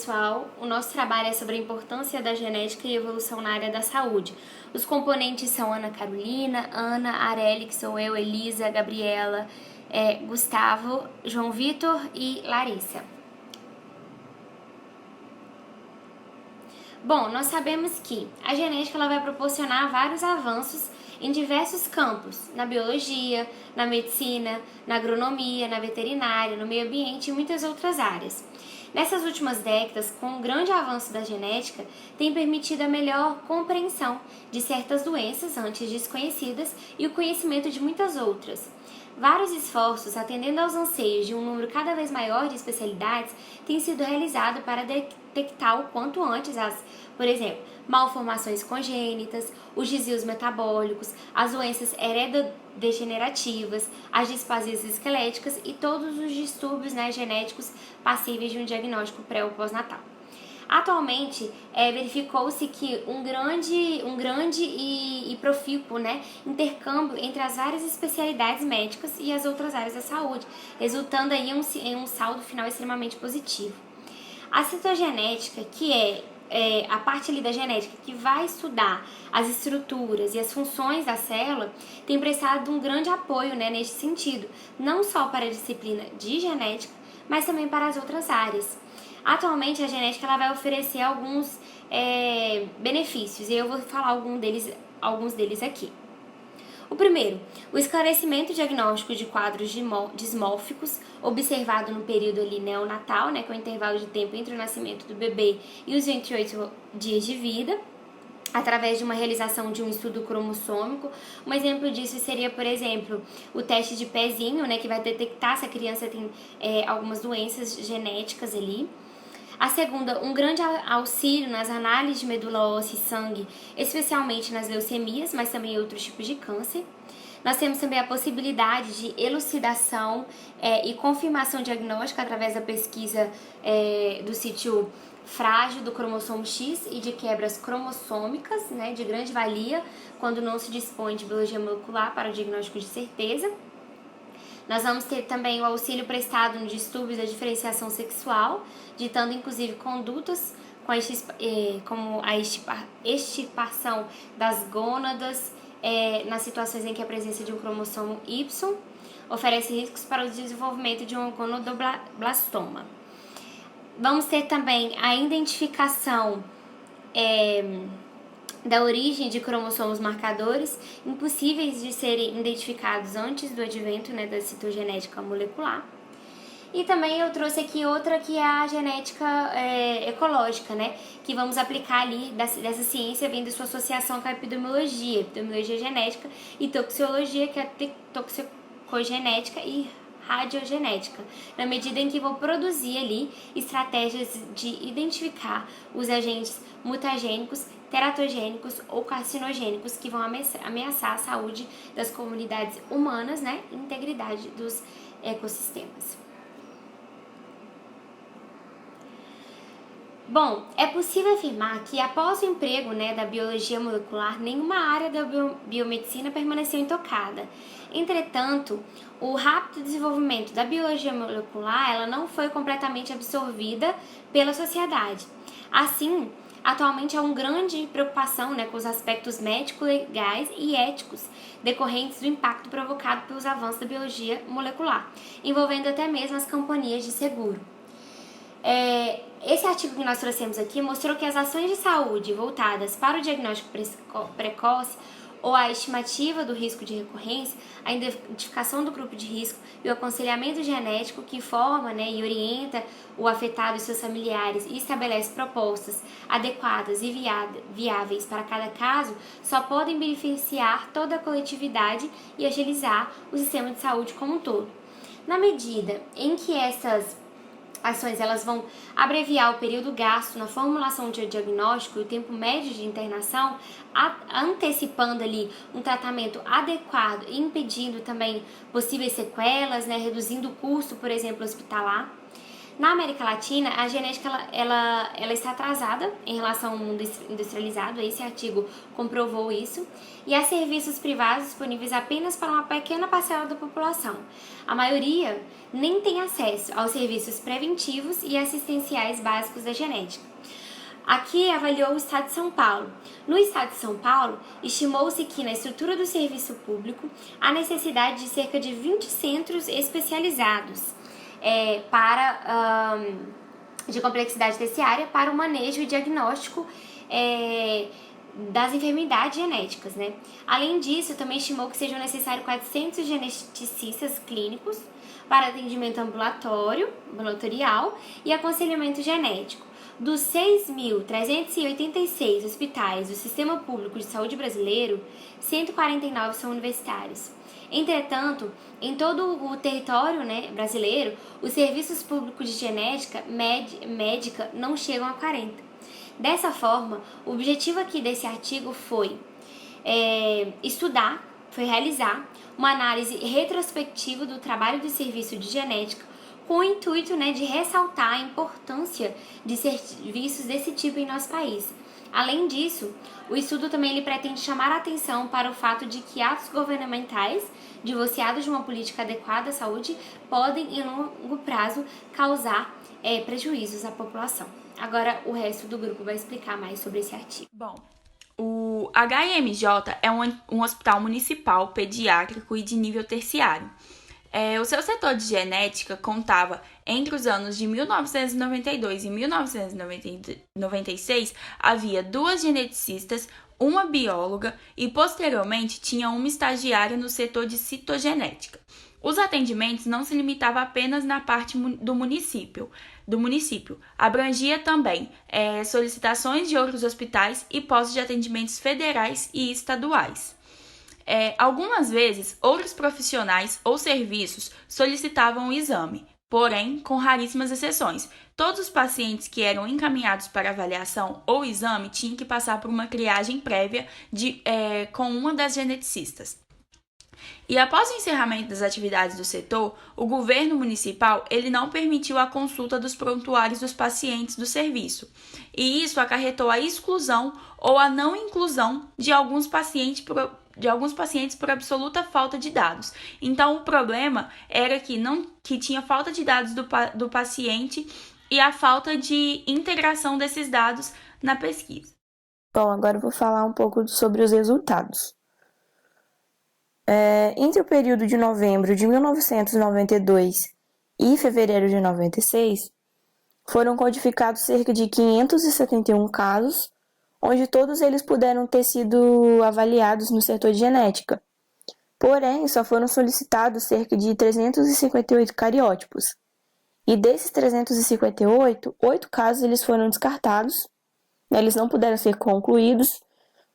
pessoal, o nosso trabalho é sobre a importância da genética e evolução na área da saúde. Os componentes são Ana Carolina, Ana, Areli, que sou eu, Elisa, Gabriela, Gustavo, João Vitor e Larissa. Bom, nós sabemos que a genética ela vai proporcionar vários avanços em diversos campos, na biologia, na medicina, na agronomia, na veterinária, no meio ambiente e muitas outras áreas. Nessas últimas décadas, com o grande avanço da genética, tem permitido a melhor compreensão de certas doenças antes desconhecidas e o conhecimento de muitas outras. Vários esforços, atendendo aos anseios de um número cada vez maior de especialidades, têm sido realizados para detectar o quanto antes por exemplo, malformações congênitas, os desvios metabólicos, as doenças heredodegenerativas, as displasias esqueléticas e todos os distúrbios genéticos passíveis de um diagnóstico pré ou pós-natal. Atualmente, verificou-se que um grande e profícuo intercâmbio entre as várias especialidades médicas e as outras áreas da saúde, resultando aí em um saldo final extremamente positivo. A citogenética, que é a parte ali da genética que vai estudar as estruturas e as funções da célula, tem prestado um grande apoio neste sentido, não só para a disciplina de genética, mas também para as outras áreas. Atualmente, a genética ela vai oferecer alguns benefícios, e eu vou falar alguns deles aqui. O primeiro, o esclarecimento diagnóstico de quadros dismórficos, observado no período ali neonatal, que é o intervalo de tempo entre o nascimento do bebê e os 28 dias de vida, através de uma realização de um estudo cromossômico. Um exemplo disso seria, por exemplo, o teste de pezinho, que vai detectar se a criança tem algumas doenças genéticas ali. A segunda, um grande auxílio nas análises de medula óssea e sangue, especialmente nas leucemias, mas também em outros tipos de câncer. Nós temos também a possibilidade de elucidação e confirmação diagnóstica através da pesquisa do sítio frágil do cromossomo X e de quebras cromossômicas, de grande valia, quando não se dispõe de biologia molecular para o diagnóstico de certeza. Nós vamos ter também o auxílio prestado no distúrbio da diferenciação sexual, ditando inclusive condutas como a extirpação das gônadas nas situações em que a presença de um cromossomo Y oferece riscos para o desenvolvimento de um gonodoblastoma. Vamos ter também a identificação da origem de cromossomos marcadores impossíveis de serem identificados antes do advento da citogenética molecular. E também eu trouxe aqui outra que é a genética ecológica, que vamos aplicar ali dessa ciência vem da sua associação com a epidemiologia genética e toxicologia, que é a toxicogenética e radiogenética, na medida em que vou produzir ali estratégias de identificar os agentes mutagênicos, teratogênicos ou carcinogênicos que vão ameaçar a saúde das comunidades humanas, e a integridade dos ecossistemas. Bom, é possível afirmar que após o emprego da biologia molecular, nenhuma área da biomedicina permaneceu intocada. Entretanto, o rápido desenvolvimento da biologia molecular ela não foi completamente absorvida pela sociedade. Assim, atualmente há uma grande preocupação com os aspectos médico-legais e éticos decorrentes do impacto provocado pelos avanços da biologia molecular, envolvendo até mesmo as companhias de seguro. Esse artigo que nós trouxemos aqui mostrou que as ações de saúde voltadas para o diagnóstico precoce ou a estimativa do risco de recorrência, a identificação do grupo de risco e o aconselhamento genético que informa e orienta o afetado e seus familiares e estabelece propostas adequadas e viáveis para cada caso, só podem beneficiar toda a coletividade e agilizar o sistema de saúde como um todo. Na medida em que essas ações elas vão abreviar o período gasto na formulação de diagnóstico e o tempo médio de internação, antecipando ali um tratamento adequado e impedindo também possíveis sequelas, reduzindo o custo, por exemplo, hospitalar. Na América Latina, a genética ela está atrasada em relação ao mundo industrializado, esse artigo comprovou isso, e há serviços privados disponíveis apenas para uma pequena parcela da população. A maioria nem tem acesso aos serviços preventivos e assistenciais básicos da genética. Aqui avaliou o Estado de São Paulo. No Estado de São Paulo, estimou-se que na estrutura do serviço público há necessidade de cerca de 20 centros especializados de complexidade terciária para o manejo e diagnóstico das enfermidades genéticas, né? Além disso, também estimou que sejam necessários 400 geneticistas clínicos para atendimento ambulatorial e aconselhamento genético. Dos 6.386 hospitais do Sistema Público de Saúde brasileiro, 149 são universitários. Entretanto, em todo o território, brasileiro, os serviços públicos de genética médica não chegam a 40. Dessa forma, o objetivo aqui desse artigo foi realizar uma análise retrospectiva do trabalho do serviço de genética com o intuito de ressaltar a importância de serviços desse tipo em nosso país. Além disso, o estudo também ele pretende chamar a atenção para o fato de que atos governamentais, divorciados de uma política adequada à saúde, podem, em longo prazo, causar prejuízos à população. Agora, o resto do grupo vai explicar mais sobre esse artigo. Bom, o HMJ é um hospital municipal pediátrico e de nível terciário. O seu setor de genética contava, entre os anos de 1992 e 1996, havia 2 geneticistas, uma bióloga e, posteriormente, tinha uma estagiária no setor de citogenética. Os atendimentos não se limitavam apenas na parte do município. Abrangia também solicitações de outros hospitais e postos de atendimentos federais e estaduais. Algumas vezes, outros profissionais ou serviços solicitavam o exame, porém, com raríssimas exceções. Todos os pacientes que eram encaminhados para avaliação ou exame tinham que passar por uma triagem prévia com uma das geneticistas. E após o encerramento das atividades do setor, o governo municipal ele não permitiu a consulta dos prontuários dos pacientes do serviço. E isso acarretou a exclusão ou a não inclusão de alguns pacientes por absoluta falta de dados. Então, o problema era que tinha falta de dados do paciente e a falta de integração desses dados na pesquisa. Bom, agora eu vou falar um pouco sobre os resultados. Entre o período de novembro de 1992 e fevereiro de 96, foram codificados cerca de 571 casos, onde todos eles puderam ter sido avaliados no setor de genética. Porém, só foram solicitados cerca de 358 cariótipos. E desses 358, 8 casos eles foram descartados, eles não puderam ser concluídos,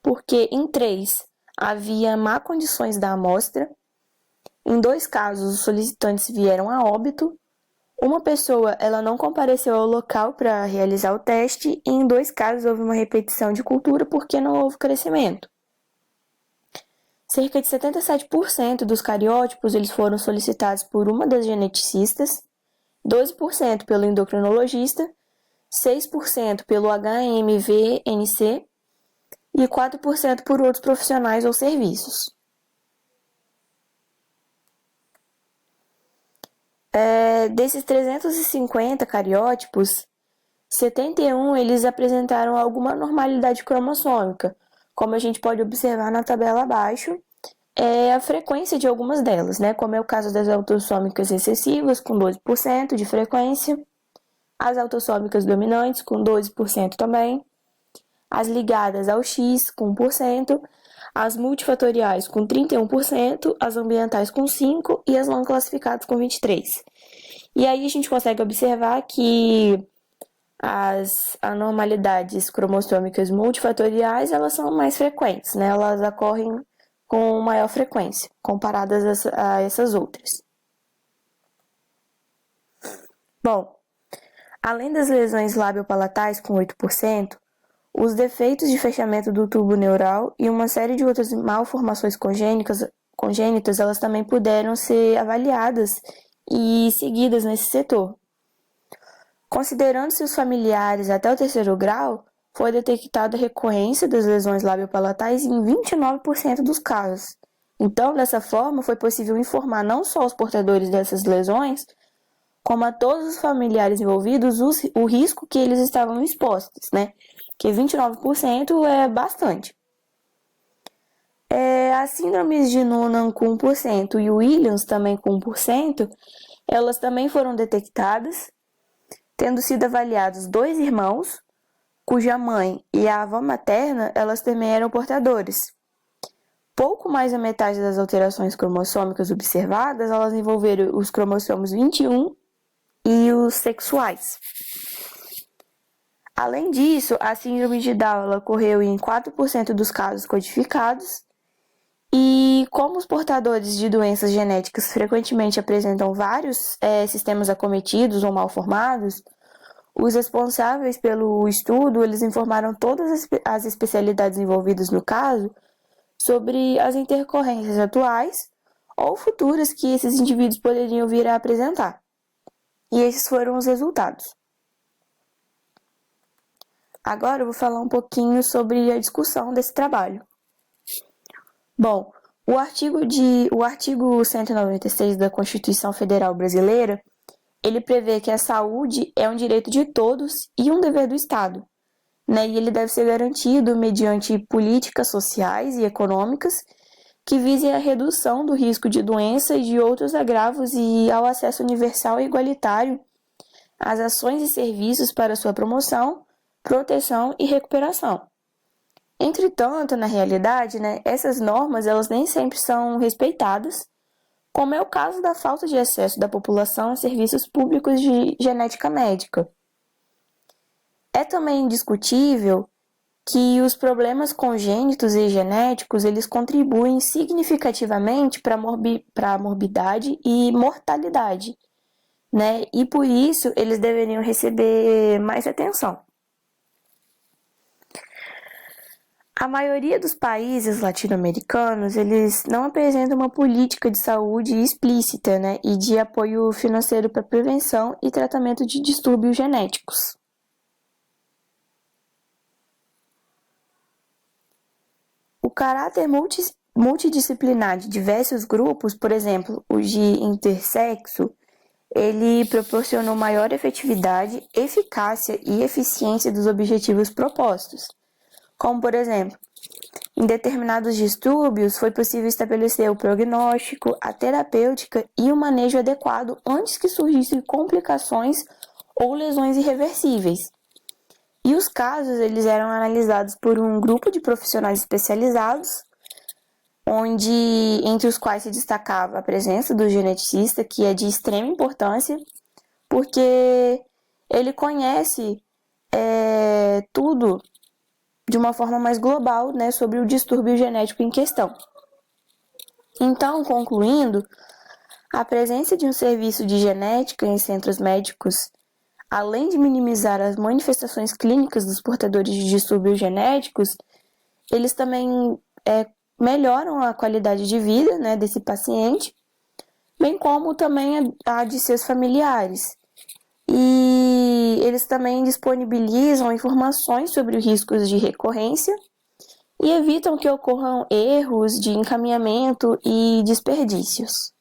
porque em 3 havia má condições da amostra, em 2 casos os solicitantes vieram a óbito, uma pessoa ela não compareceu ao local para realizar o teste e em 2 casos houve uma repetição de cultura porque não houve crescimento. Cerca de 77% dos cariótipos eles foram solicitados por uma das geneticistas, 12% pelo endocrinologista, 6% pelo HMV-NC e 4% por outros profissionais ou serviços. Desses 350 cariótipos, 71 eles apresentaram alguma normalidade cromossômica, como a gente pode observar na tabela abaixo, a frequência de algumas delas, como é o caso das autossômicas recessivas, com 12% de frequência, as autossômicas dominantes, com 12% também, as ligadas ao X, com 1%, as multifatoriais, com 31%, as ambientais, com 5% e as não classificadas, com 23%. E aí a gente consegue observar que as anormalidades cromossômicas multifatoriais, elas são mais frequentes, elas ocorrem com maior frequência, comparadas a essas outras. Bom, além das lesões labiopalatais, com 8%, os defeitos de fechamento do tubo neural e uma série de outras malformações congênitas, elas também puderam ser avaliadas e seguidas nesse setor. Considerando-se os familiares até o 3º grau, foi detectada a recorrência das lesões labiopalatais em 29% dos casos. Então, dessa forma, foi possível informar não só os portadores dessas lesões, como a todos os familiares envolvidos o risco que eles estavam expostos, né? Que 29% é bastante. As síndromes de Noonan com 1% e Williams também com 1%, elas também foram detectadas, tendo sido avaliados 2 irmãos, cuja mãe e a avó materna, elas também eram portadores. Pouco mais da metade das alterações cromossômicas observadas, elas envolveram os cromossomos 21 e os sexuais. Além disso, a síndrome de Down ocorreu em 4% dos casos codificados, e como os portadores de doenças genéticas frequentemente apresentam vários sistemas acometidos ou mal formados, os responsáveis pelo estudo, eles informaram todas as especialidades envolvidas no caso sobre as intercorrências atuais ou futuras que esses indivíduos poderiam vir a apresentar. E esses foram os resultados. Agora eu vou falar um pouquinho sobre a discussão desse trabalho. Bom, o artigo 196 da Constituição Federal Brasileira, ele prevê que a saúde é um direito de todos e um dever do Estado, né? E ele deve ser garantido mediante políticas sociais e econômicas que visem a redução do risco de doença e de outros agravos e ao acesso universal e igualitário às ações e serviços para sua promoção, proteção e recuperação. Entretanto, na realidade, né, essas normas elas nem sempre são respeitadas, como é o caso da falta de acesso da população a serviços públicos de genética médica. É também indiscutível que os problemas congênitos e genéticos eles contribuem significativamente para a morbidade e mortalidade, né? E por isso eles deveriam receber mais atenção. A maioria dos países latino-americanos, eles não apresentam uma política de saúde explícita, né, e de apoio financeiro para prevenção e tratamento de distúrbios genéticos. O caráter multidisciplinar de diversos grupos, por exemplo, o de intersexo, ele proporcionou maior efetividade, eficácia e eficiência dos objetivos propostos. Como, por exemplo, em determinados distúrbios foi possível estabelecer o prognóstico, a terapêutica e o manejo adequado antes que surgissem complicações ou lesões irreversíveis. E os casos eles eram analisados por um grupo de profissionais especializados, entre os quais se destacava a presença do geneticista, que é de extrema importância, porque ele conhece tudo de uma forma mais global, né, sobre o distúrbio genético em questão. Então, concluindo, a presença de um serviço de genética em centros médicos, além de minimizar as manifestações clínicas dos portadores de distúrbios genéticos, eles também melhoram a qualidade de vida, né, desse paciente, bem como também a de seus familiares. E eles também disponibilizam informações sobre os riscos de recorrência e evitam que ocorram erros de encaminhamento e desperdícios.